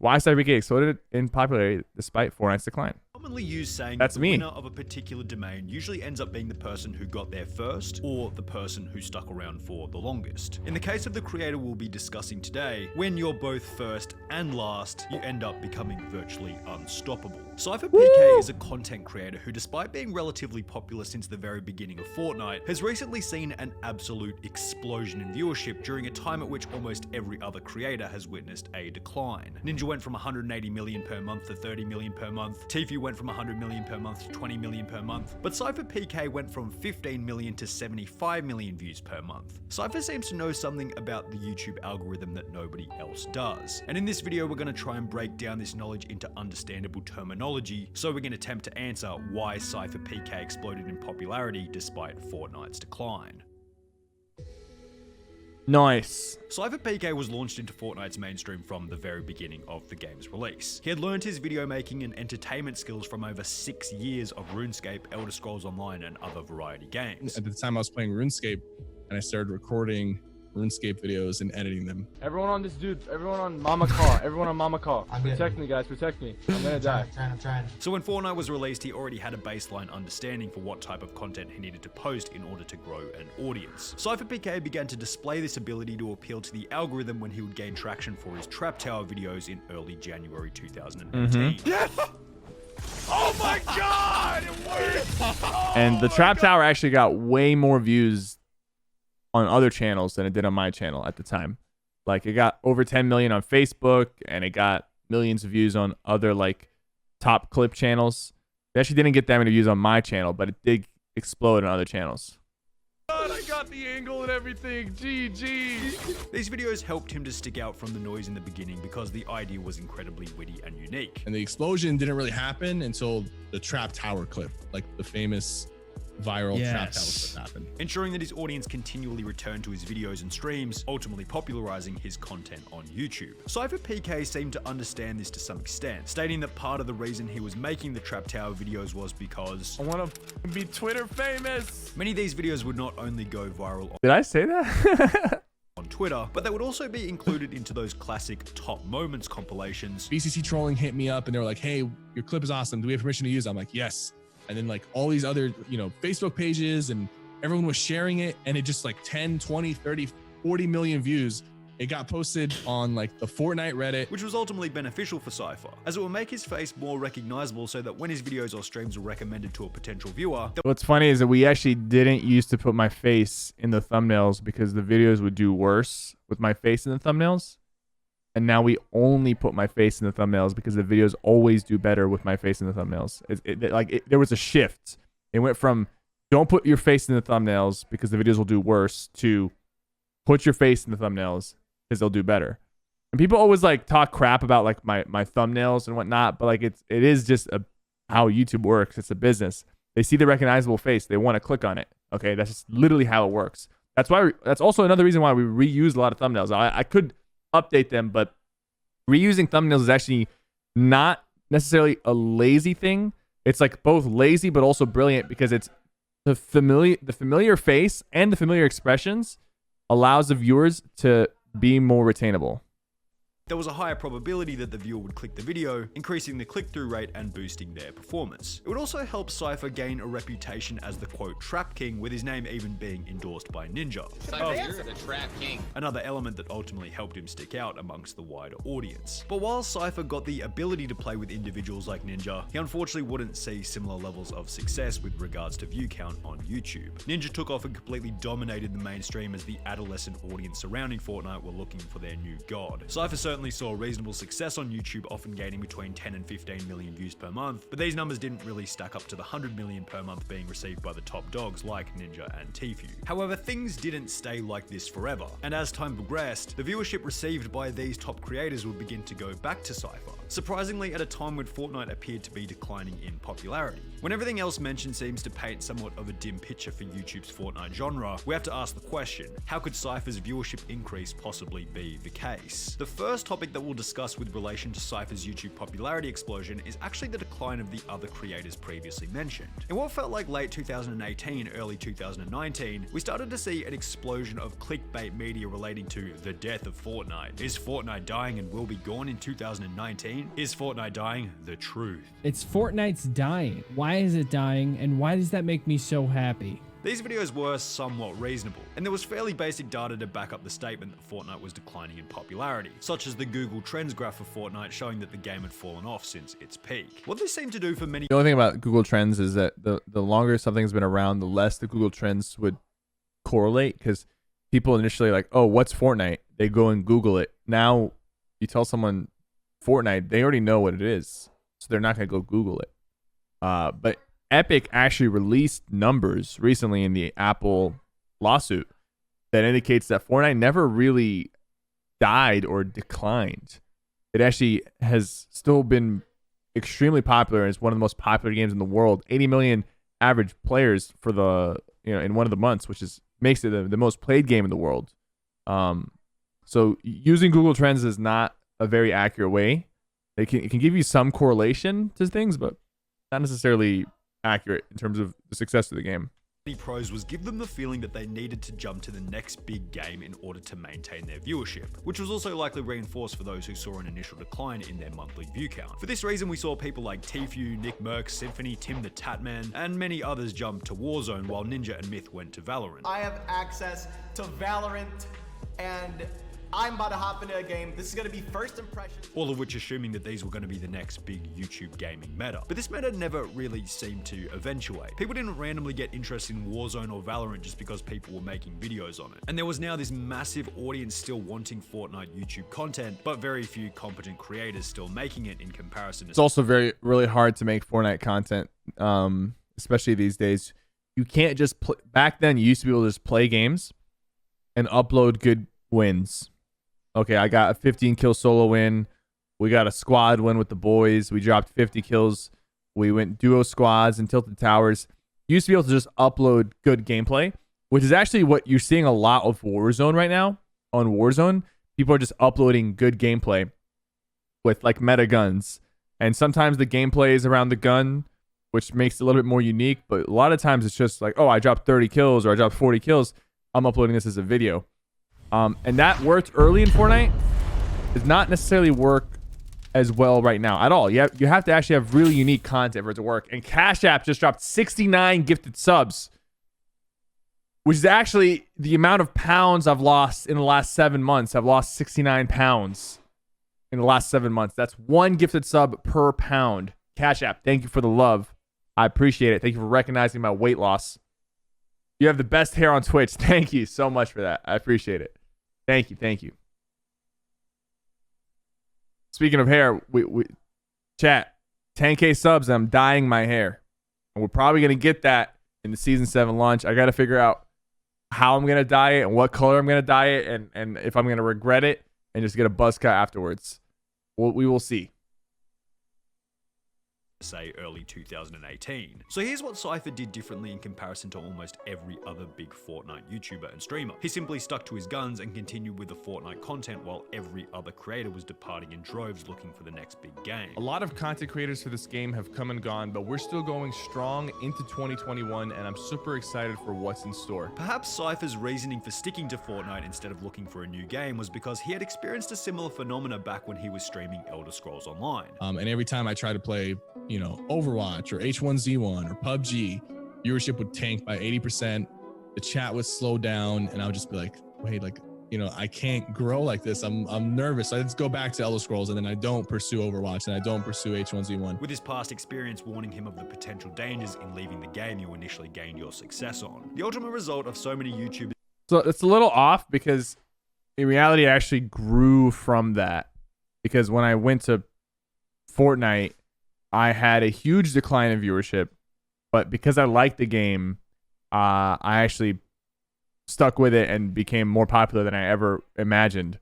Why SypherPK exploded in popularity despite Fortnite's decline. Commonly used saying That's that the me. winner of a particular domain usually ends up being the person who got there first or the person who stuck around for the longest. In the case of the creator we'll be discussing today, when you're both first and last, you end up becoming virtually unstoppable. SypherPK is a content creator who, despite being relatively popular since the very beginning of Fortnite, has recently seen an absolute explosion in viewership during a time at which almost every other creator has witnessed a decline. Ninja went from 180 million per month to 30 million per month, Tfue went from 100 million per month to 20 million per month, but SypherPK went from 15 million to 75 million views per month. Sypher seems to know something about the YouTube algorithm that nobody else does. And in this video, we're going to try and break down this knowledge into understandable terminology, so we can attempt to answer why SypherPK exploded in popularity despite Fortnite's decline. Nice. SypherPK was launched into Fortnite's mainstream from the very beginning of the game's release. He had learned his video making and entertainment skills from over 6 years of RuneScape, Elder Scrolls Online, and other variety games. At the time I was playing RuneScape and I started recording RuneScape videos and editing them. Everyone on this dude, everyone on Mama Car, everyone on Mama Car. Protect me, guys, protect me. I'm gonna die. I'm trying. So when Fortnite was released, he already had a baseline understanding for what type of content he needed to post in order to grow an audience. SypherPK began to display this ability to appeal to the algorithm when he would gain traction for his Trap Tower videos in early January 2018. Yes! Oh my god! It worked! And the Trap Tower actually got way more views on other channels than it did on my channel at the time. Like, it got over 10 million on Facebook, and it got millions of views on other like top clip channels. It actually didn't get that many views on my channel, but it did explode on other channels. God, I got the angle and everything. GG. These videos helped him to stick out from the noise in the beginning because the idea was incredibly witty and unique. And the explosion didn't really happen until the Trap Tower clip, like the famous viral Trap Tower clip happened. Ensuring that his audience continually returned to his videos and streams, ultimately popularizing his content on YouTube. SypherPK seemed to understand this to some extent, stating that part of the reason he was making the Trap Tower videos was because I want to be Twitter famous. many of these videos would not only go viral Did I say that? on Twitter, but they would also be included into those classic top moments compilations. BCC trolling hit me up and they were like, hey, your clip is awesome. Do we have permission to use it? I'm like, yes. And then like all these other, Facebook pages and everyone was sharing it, and it just like 10, 20, 30, 40 million views. It got posted on like the Fortnite Reddit, which was ultimately beneficial for Sypher, as it will make his face more recognizable so that when his videos or streams were recommended to a potential viewer, What's funny is that we actually didn't used to put my face in the thumbnails because the videos would do worse with my face in the thumbnails. And now we only put my face in the thumbnails because the videos always do better with my face in the thumbnails. There was a shift. It went from don't put your face in the thumbnails because the videos will do worse to put your face in the thumbnails because they'll do better. And people always like talk crap about like my thumbnails and whatnot, but like it is just how YouTube works. It's a business. They see the recognizable face, they want to click on it. Okay, that's just literally how it works. That's also another reason why we reuse a lot of thumbnails. I could update them, but reusing thumbnails is actually not necessarily a lazy thing. It's like both lazy but also brilliant because it's the familiar face and the familiar expressions allows the viewers to be more retainable. there was a higher probability that the viewer would click the video, increasing the click-through rate and boosting their performance. It would also help Sypher gain a reputation as the quote trap king, with his name even being endorsed by Ninja. Sypher, you're the trap king. Another element that ultimately helped him stick out amongst the wider audience. But while Sypher got the ability to play with individuals like Ninja, he unfortunately wouldn't see similar levels of success with regards to view count on YouTube. Ninja took off and completely dominated the mainstream as the adolescent audience surrounding Fortnite were looking for their new god. Sypher certainly saw reasonable success on YouTube, often gaining between 10 and 15 million views per month, but these numbers didn't really stack up to the 100 million per month being received by the top dogs like Ninja and Tfue. However, things didn't stay like this forever, and as time progressed, the viewership received by these top creators would begin to go back to Sypher. surprisingly at a time when Fortnite appeared to be declining in popularity. When everything else mentioned seems to paint somewhat of a dim picture for YouTube's Fortnite genre, we have to ask the question, how could Sypher's viewership increase possibly be the case? The first topic that we'll discuss with relation to Sypher's YouTube popularity explosion is actually the decline of the other creators previously mentioned. In what felt like late 2018, early 2019, we started to see an explosion of clickbait media relating to the death of Fortnite. Is Fortnite dying and will be gone in 2019? Is Fortnite dying? The truth. It's Fortnite's dying. Why is it dying, and why does that make me so happy? These videos were somewhat reasonable, and there was fairly basic data to back up the statement that Fortnite was declining in popularity, such as the Google Trends graph for Fortnite showing that the game had fallen off since its peak. What this seemed to do for many— The only thing about Google Trends is that the longer something's been around, the less the Google Trends would correlate, because people initially like, oh, what's Fortnite? They go and Google it. Now you tell someone Fortnite, they already know what it is, so they're not going to go Google it. But Epic actually released numbers recently in the Apple lawsuit that indicates that Fortnite never really died or declined. It actually has still been extremely popular, and it's one of the most popular games in the world. 80 million average players for the, in one of the months, which makes it the most played game in the world. So using Google Trends is not a very accurate way. It can give you some correlation to things, but not necessarily accurate in terms of the success of the game. Many pros was give them the feeling that they needed to jump to the next big game in order to maintain their viewership, which was also likely reinforced for those who saw an initial decline in their monthly view count. For this reason, we saw people like Tfue, Nick Merck, Symphony, Tim the Tatman, and many others jump to Warzone, while Ninja and Myth went to Valorant. I have access to Valorant, and I'm about to hop into a game. This is going to be first impressions. All of which assuming that these were going to be the next big YouTube gaming meta. But this meta never really seemed to eventuate. People didn't randomly get interested in Warzone or Valorant just because people were making videos on it. And there was now this massive audience still wanting Fortnite YouTube content, but very few competent creators still making it in comparison. It's also really hard to make Fortnite content, especially these days. You can't just play. Back then, you used to be able to just play games and upload good wins. Okay, I got a 15 kill solo win. We got a squad win with the boys. We dropped 50 kills. We went duo squads and tilted towers. You used to be able to just upload good gameplay, which is actually what you're seeing a lot of Warzone right now. On Warzone, people are just uploading good gameplay with like meta guns. And sometimes the gameplay is around the gun, which makes it a little bit more unique. But a lot of times it's just like, oh, I dropped 30 kills or I dropped 40 kills. I'm uploading this as a video. And that worked early in Fortnite. Does not necessarily work as well right now at all. You have to actually have really unique content for it to work. And Cash App just dropped 69 gifted subs, which is actually the amount of pounds I've lost in the last 7 months. I've lost 69 pounds in the last 7 months. That's one gifted sub per pound. Cash App, thank you for the love. I appreciate it. Thank you for recognizing my weight loss. You have the best hair on Twitch. Thank you so much for that. I appreciate it. Thank you. Thank you. Speaking of hair, we chat 10K subs. I'm dyeing my hair, and we're probably gonna get that in the season 7 launch. I got to figure out how I'm gonna dye it and what color I'm gonna dye it, and if I'm gonna regret it and just get a buzz cut afterwards. We will see. Say early 2018. So here's what Sypher did differently in comparison to almost every other big Fortnite YouTuber and streamer. He simply stuck to his guns and continued with the Fortnite content while every other creator was departing in droves looking for the next big game. A lot of content creators for this game have come and gone, but we're still going strong into 2021, and I'm super excited for what's in store. Perhaps Sypher's reasoning for sticking to Fortnite instead of looking for a new game was because he had experienced a similar phenomena back when he was streaming Elder Scrolls Online. And every time I try to play, Overwatch or H1Z1 or PUBG, viewership would tank by 80%. The chat would slow down, and I would just be like, wait, I can't grow like this. I'm nervous. I just go back to Elder Scrolls, and then I don't pursue Overwatch, and I don't pursue H1Z1. With his past experience warning him of the potential dangers in leaving the game you initially gained your success on. The ultimate result of so many YouTubers. So it's a little off because in reality, I actually grew from that, because when I went to Fortnite, I had a huge decline in viewership, but because I liked the game, I actually stuck with it and became more popular than I ever imagined.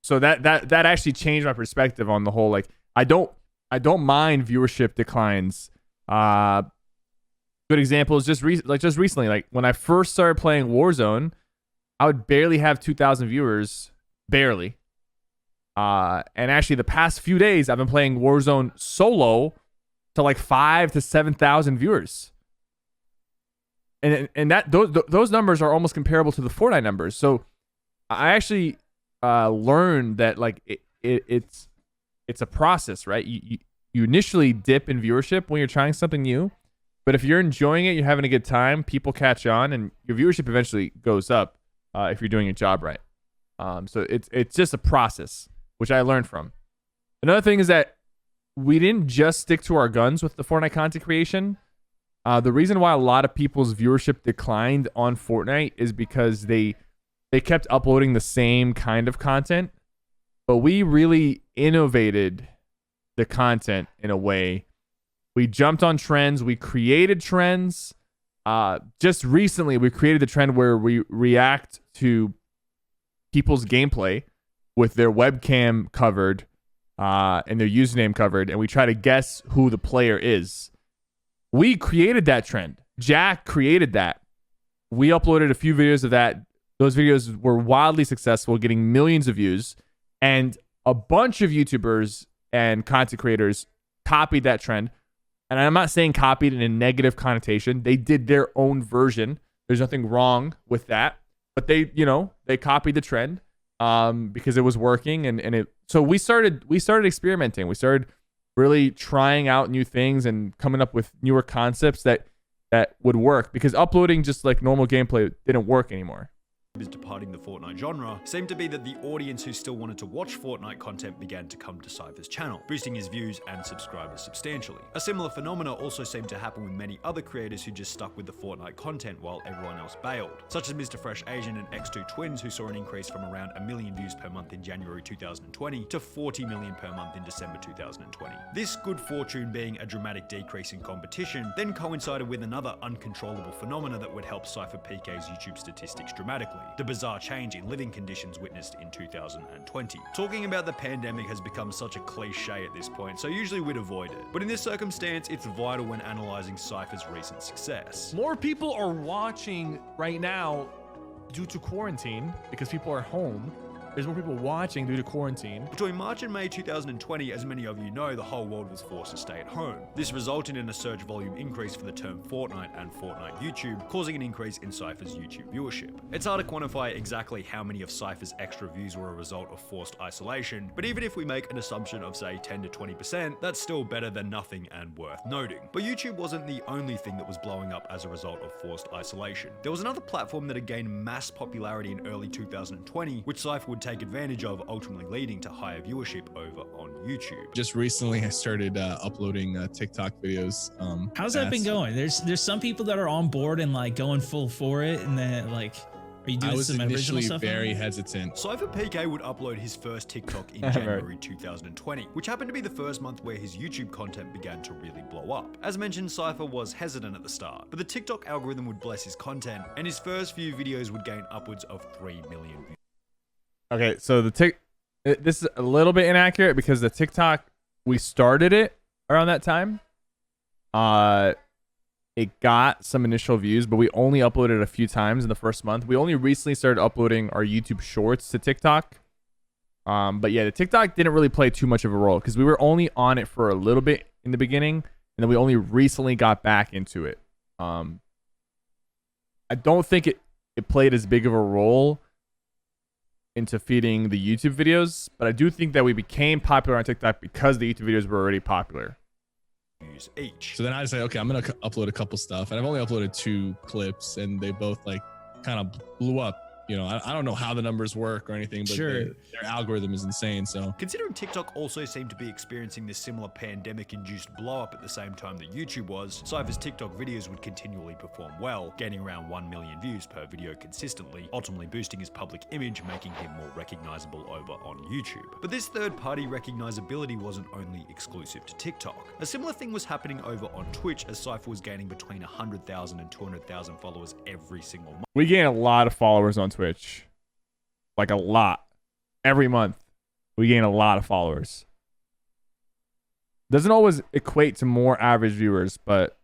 So that actually changed my perspective on the whole. Like, I don't mind viewership declines. Good example is just recently, like when I first started playing Warzone, I would barely have 2,000 viewers, barely. And actually, the past few days, I've been playing Warzone solo to like 5,000 to 7,000 viewers, and that those numbers are almost comparable to the Fortnite numbers. So I actually learned that like it's a process, right? You initially dip in viewership when you're trying something new, but if you're enjoying it, you're having a good time, people catch on, and your viewership eventually goes up if you're doing your job right. So it's just a process, which I learned from. Another thing is that we didn't just stick to our guns with the Fortnite content creation. The reason why a lot of people's viewership declined on Fortnite is because they kept uploading the same kind of content, but we really innovated the content in a way. We jumped on trends. We created trends. Just recently, we created the trend where we react to people's gameplay with their webcam covered and their username covered, and we try to guess who the player is. We created that trend. Jack created that. We uploaded a few videos of that. Those videos were wildly successful, getting millions of views, and a bunch of YouTubers and content creators copied that trend. And I'm not saying copied in a negative connotation. They did their own version. There's nothing wrong with that, but they copied the trend because it was working, and so we started experimenting. We started really trying out new things and coming up with newer concepts that would work, because uploading just like normal gameplay didn't work anymore. Is departing the Fortnite genre seemed to be that the audience who still wanted to watch Fortnite content began to come to Sypher's channel, boosting his views and subscribers substantially. A similar phenomena also seemed to happen with many other creators who just stuck with the Fortnite content while everyone else bailed, such as Mr. Fresh Asian and X2 Twins, who saw an increase from around 1 million views per month in January 2020 to 40 million per month in December 2020. This good fortune being a dramatic decrease in competition then coincided with another uncontrollable phenomena that would help SypherPK's YouTube statistics dramatically: the bizarre change in living conditions witnessed in 2020. Talking about the pandemic has become such a cliche at this point, so usually we'd avoid it. But in this circumstance, it's vital when analyzing Sypher's recent success. More people are watching right now due to quarantine because people are home. There's more people watching due to quarantine. Between March and May 2020, as many of you know, the whole world was forced to stay at home. This resulted in a search volume increase for the term Fortnite and Fortnite YouTube, causing an increase in Sypher's YouTube viewership. It's hard to quantify exactly how many of Sypher's extra views were a result of forced isolation, but even if we make an assumption of say 10 to 20%, that's still better than nothing and worth noting. But YouTube wasn't the only thing that was blowing up as a result of forced isolation. There was another platform that had gained mass popularity in early 2020, which Sypher would take advantage of, ultimately leading to higher viewership over on YouTube. Just recently, I started uploading TikTok videos. How's that been going? There's some people that are on board and like going full for it, and then like, are you doing some original stuff? I was initially very hesitant. SypherPK would upload his first TikTok in January 2020, which happened to be the first month where his YouTube content began to really blow up. As mentioned, Sypher was hesitant at the start, but the TikTok algorithm would bless his content, and his first few videos would gain upwards of 3 million views. Okay, so this is a little bit inaccurate because the TikTok, we started it around that time. It got some initial views, but we only uploaded a few times in the first month. We only recently started uploading our YouTube shorts to TikTok. But yeah, the TikTok didn't really play too much of a role because we were only on it for a little bit in the beginning, and then we only recently got back into it. I don't think it played as big of a role into feeding the YouTube videos, but I do think that we became popular on TikTok because the YouTube videos were already popular. Each. So then I decided, okay, I'm gonna upload a couple stuff, and I've only uploaded 2 clips, and they both like kind of blew up. You know, I don't know how the numbers work or anything, but Sure. their algorithm is insane. So Considering TikTok also seemed to be experiencing this similar pandemic-induced blow-up at the same time that YouTube was, Sypher's TikTok videos would continually perform well, gaining around 1 million views per video consistently, ultimately boosting his public image, making him more recognizable over on YouTube. But this third-party recognizability wasn't only exclusive to TikTok. A similar thing was happening over on Twitch, as Sypher was gaining between 100,000 and 200,000 followers every single month. We gain a lot of followers on Twitch. Like a lot. Every month, we gain a lot of followers. Doesn't always equate to more average viewers, but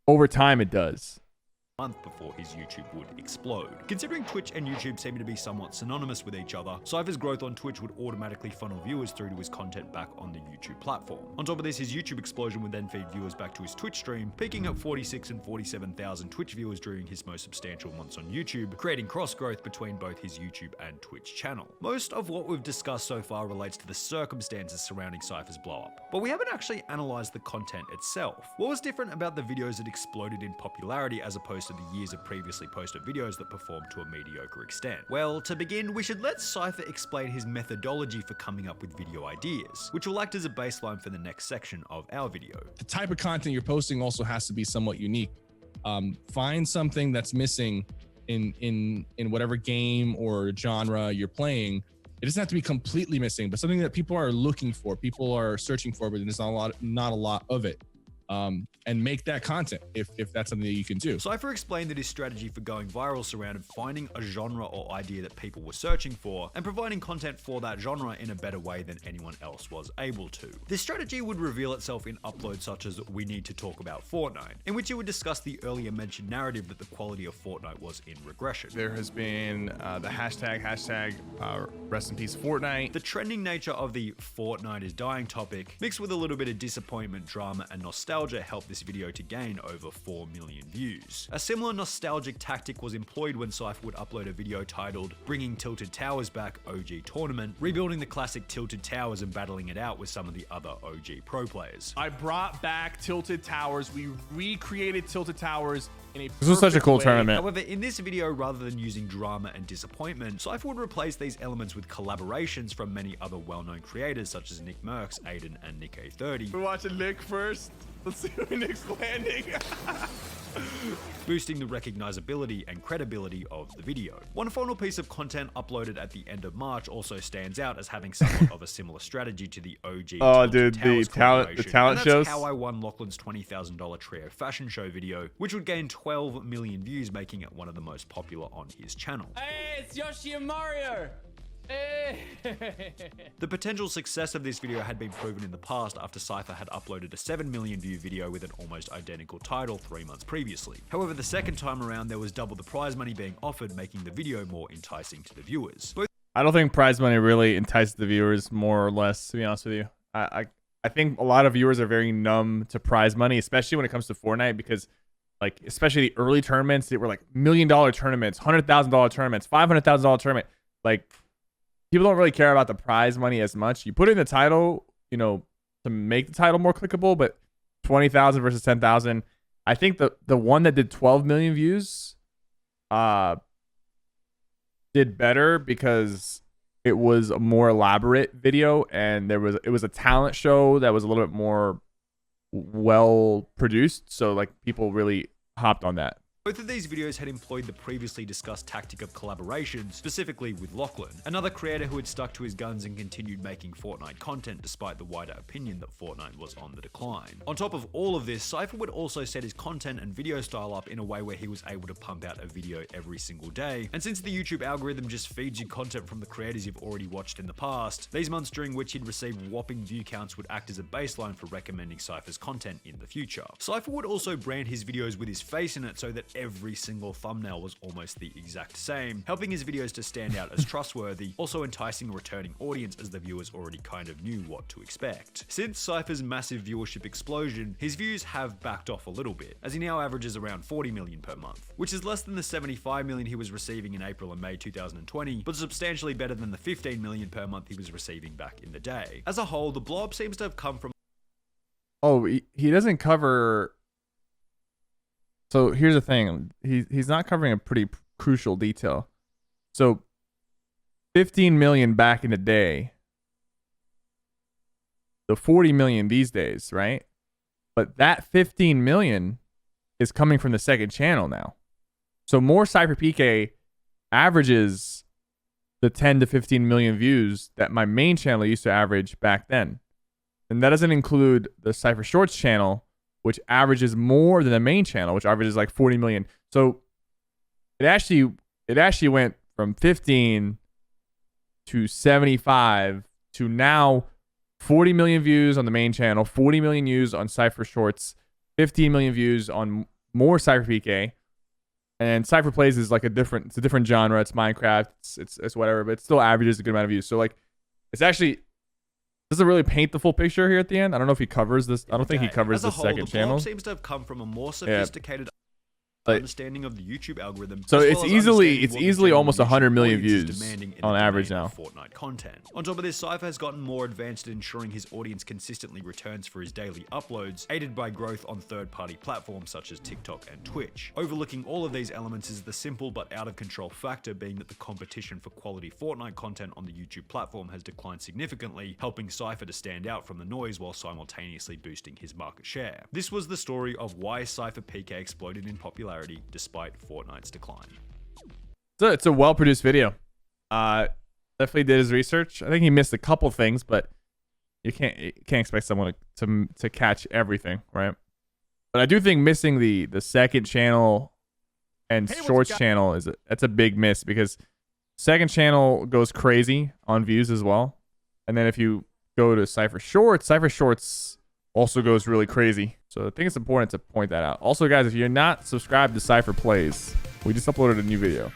over time it does. Month before his YouTube would explode. Considering Twitch and YouTube seem to be somewhat synonymous with each other, Sypher's growth on Twitch would automatically funnel viewers through to his content back on the YouTube platform. On top of this, his YouTube explosion would then feed viewers back to his Twitch stream, peaking at 46 and 47,000 Twitch viewers during his most substantial months on YouTube, creating cross growth between both his YouTube and Twitch channel. Most of what we've discussed so far relates to the circumstances surrounding Sypher's blow up, but we haven't actually analyzed the content itself. What was different about the videos that exploded in popularity as opposed to the years of previously posted videos that performed to a mediocre extent? Well, to begin, we should let Sypher explain his methodology for coming up with video ideas, which will act as a baseline for the next section of our video. The type of content you're posting also has to be somewhat unique. Find something that's missing in whatever game or genre you're playing. It doesn't have to be completely missing, but something that people are looking for, people are searching for, but there's not a lot of it. And make that content if that's something that you can do. Sypher explained that his strategy for going viral surrounded finding a genre or idea that people were searching for and providing content for that genre in a better way than anyone else was able to. This strategy would reveal itself in uploads such as We Need to Talk About Fortnite, in which he would discuss the earlier mentioned narrative that the quality of Fortnite was in regression. There has been the hashtag rest in peace Fortnite. The trending nature of the Fortnite is dying topic, mixed with a little bit of disappointment, drama, and nostalgia, helped this video to gain over 4 million views. A similar nostalgic tactic was employed when Sypher would upload a video titled Bringing Tilted Towers Back OG Tournament, rebuilding the classic Tilted Towers and battling it out with some of the other OG pro players. I brought back Tilted Towers. We recreated Tilted Towers in a This was such a cool tournament. However, in this video, rather than using drama and disappointment, Sypher would replace these elements with collaborations from many other well-known creators such as Nick Merckx, Aiden, and Nick-A30. We're watching Nick first. Let's see who Nick's landing. Boosting the recognizability and credibility of the video. One final piece of content uploaded at the end of March also stands out as having somewhat of a similar strategy to the OG. Oh, dude, the talent shows. That's how I won Lachlan's $20,000 trio fashion show video, which would gain 12 million views, making it one of the most popular on his channel. Hey, it's Yoshi and Mario. Hey. The potential success of this video had been proven in the past after Sypher had uploaded a 7 million view video with an almost identical title 3 months previously. However, the second time around there was double the prize money being offered, making the video more enticing to the viewers. I don't think prize money really entices the viewers, more or less, to be honest with you. I think a lot of viewers are very numb to prize money, especially when it comes to Fortnite, because like especially the early tournaments, they were like $1 million tournaments, $100,000 tournaments, $500,000 tournament. Like people don't really care about the prize money as much. You put in the title, you know, to make the title more clickable, but 20,000 versus 10,000. I think the one that did 12 million views did better because it was a more elaborate video and it was a talent show that was a little bit more well produced. So like people really hopped on that. Both of these videos had employed the previously discussed tactic of collaboration, specifically with Lachlan, another creator who had stuck to his guns and continued making Fortnite content despite the wider opinion that Fortnite was on the decline. On top of all of this, Sypher would also set his content and video style up in a way where he was able to pump out a video every single day, and since the YouTube algorithm just feeds you content from the creators you've already watched in the past, these months during which he'd receive whopping view counts would act as a baseline for recommending Sypher's content in the future. Sypher would also brand his videos with his face in it so that every single thumbnail was almost the exact same, helping his videos to stand out as trustworthy, also enticing a returning audience as the viewers already kind of knew what to expect. Since Sypher's massive viewership explosion, his views have backed off a little bit, as he now averages around 40 million per month, which is less than the 75 million he was receiving in April and May 2020, but substantially better than the 15 million per month he was receiving back in the day. As a whole, the blow up seems to have come from... Oh, he doesn't cover... So here's the thing. He's not covering a pretty crucial detail. So 15 million back in the day. The 40 million these days, right? But that 15 million is coming from the second channel now. So more SypherPK averages the 10 to 15 million views that my main channel used to average back then. And that doesn't include the Sypher Shorts channel, which averages more than the main channel, which averages like 40 million. So it actually went from 15 to 75 to now 40 million views on the main channel, 40 million views on Cypher Shorts, 15 million views on more SypherPK. And Cypher Plays is like it's a different genre. It's Minecraft, it's whatever, but it still averages a good amount of views. So like, it's actually doesn't really paint the full picture here at the end. I don't know if he covers this. I don't think he covers the second channel. Seems to have come from a more sophisticated understanding of the YouTube algorithm. So it's easily almost 100 million views on average now. Fortnite content. On top of this, Cypher has gotten more advanced at ensuring his audience consistently returns for his daily uploads, aided by growth on third-party platforms such as TikTok and Twitch. Overlooking all of these elements is the simple but out of control factor being that the competition for quality Fortnite content on the YouTube platform has declined significantly, helping Cypher to stand out from the noise while simultaneously boosting his market share. This was the story of why SypherPK exploded in popularity despite Fortnite's decline. So it's a well-produced video. Definitely did his research. I think he missed a couple things, but you can't expect someone to catch everything, right? But I do think missing the second channel and shorts channel that's a big miss, because second channel goes crazy on views as well. And then if you go to Cypher Shorts also goes really crazy. So I think it's important to point that out. Also, guys, if you're not subscribed to Cypher Plays, we just uploaded a new video.